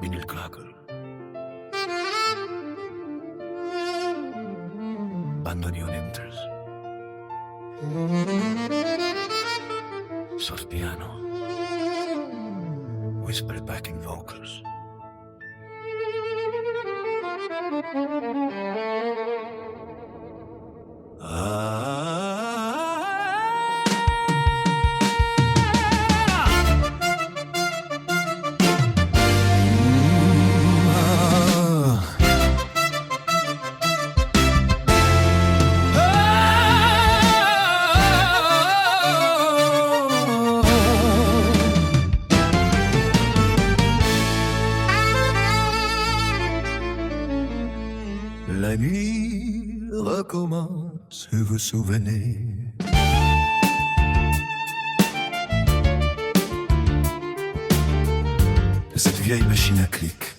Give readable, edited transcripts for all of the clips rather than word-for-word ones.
Vinyl Cracker. Bandoneon enters. Soft piano. Whispered backing vocals. La nuit recommence, vous vous souvenez? De cette vieille machine à clics.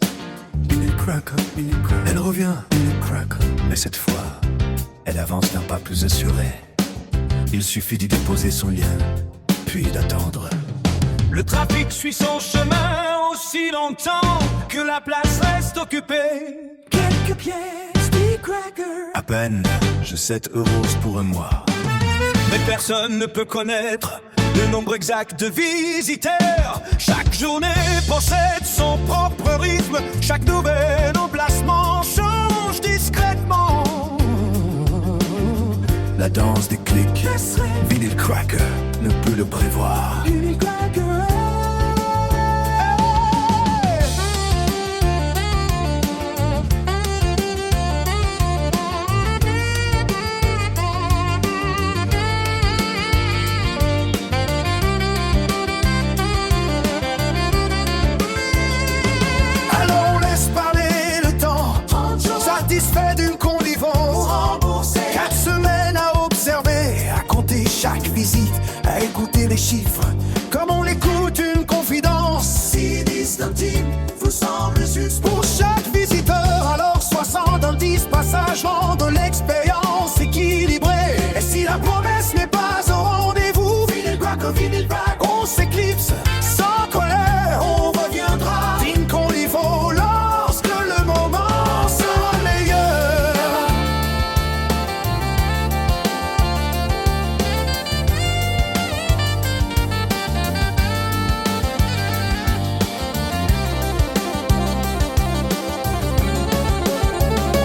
Vinyl Cracker, Vinyl Cracker. Elle revient, Vinyl Cracker. Mais cette fois, elle avance d'un pas plus assuré. Il suffit d'y déposer son lien, puis d'attendre. Le trafic suit son chemin aussi longtemps que la place reste occupée. Quelques pièces de cracker. À peine, je 7 € pour un mois. Mais personne ne peut connaître le nombre exact de visiteurs. Chaque journée possède son propre rythme. Chaque nouvel emplacement change discrètement. La danse des clics, Vinyl Cracker ne peut le prévoir. Vinyl Cracker. Satisfait d'une connivence, 4 semaines à observer, à compter chaque visite, à écouter les chiffres, comme on écoute une confidence. Si distinctive vous semble juste pour chaque visiteur, alors 70 passages rendent l'expérience équilibrée. Et si la promesse n'est pas au rendez-vous, Vinyl Cracker, Vinyl Cracker, on s'éclipse sans colère, on reviendra d'incognito lorsque le moment sera meilleur.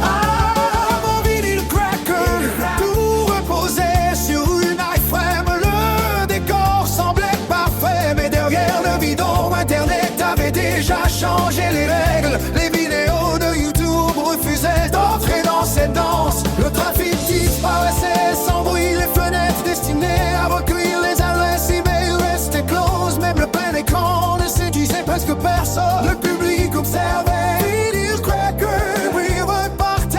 Ah, mon Vinyl Cracker, tout reposait sur une iframe. Le décor semblait parfait, mais derrière le bidon, Internet avait déjà changé les règles. Les vidéos de YouTube refusaient d'entrer dans cette danse. Le trafic disparaissait sans bruit, les fenêtres destinées à recueillir les adresses email restaient closes. Même le plein écran ne séduisait presque personne. Le public observait Vinyl Cracker, puis repartait.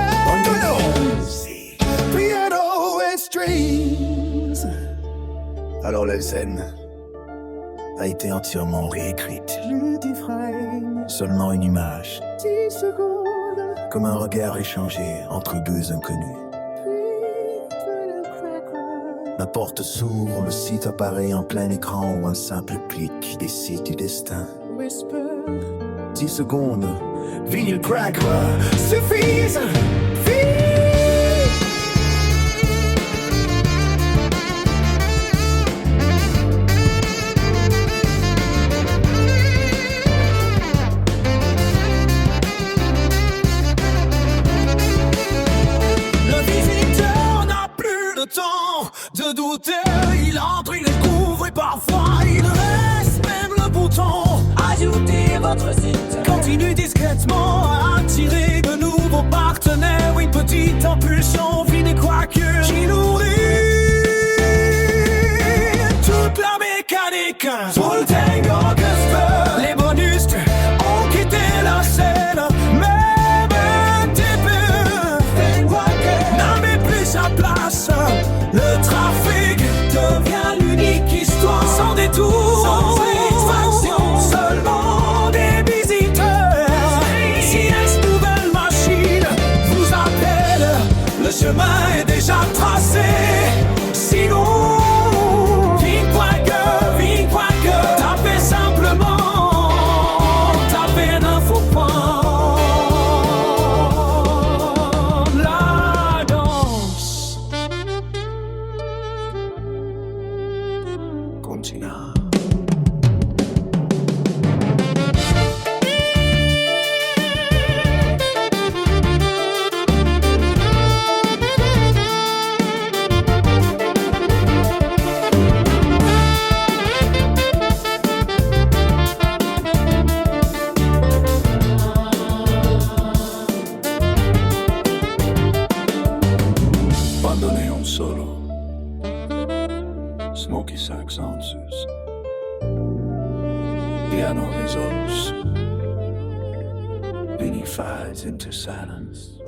Piano and strings. Alors la scène a été entièrement réécrite. Seulement une image, 10 secondes. comme un regard échangé entre deux inconnus. La porte s'ouvre, le site apparaît en plein écran ou un simple clic décide du destin. 10 secondes, Vinyl Cracker Suffisent. Le visiteur n'a plus le temps de douter. Il entre, il découvre et parfois il reste même le bouton. Ajoutez votre site. Continue discrètement à attirer de nouveaux partenaires. Une petite impulsion, Vinyl Cracker qui nourrit toute la mécanique. Pour le tango orchestre, les bonus ont quitté la scène. Même un début n'avait plus sa place. Le trafic devient l'unique histoire sans détour, sans extraction, seulement des visiteurs. Si cette nouvelle machine vous appelle, le chemin est déjà tracé. Sinon, Vinyl Cracker, continent. Bandoneon solo, smoky sax ounces, piano resolves, many fades into silence.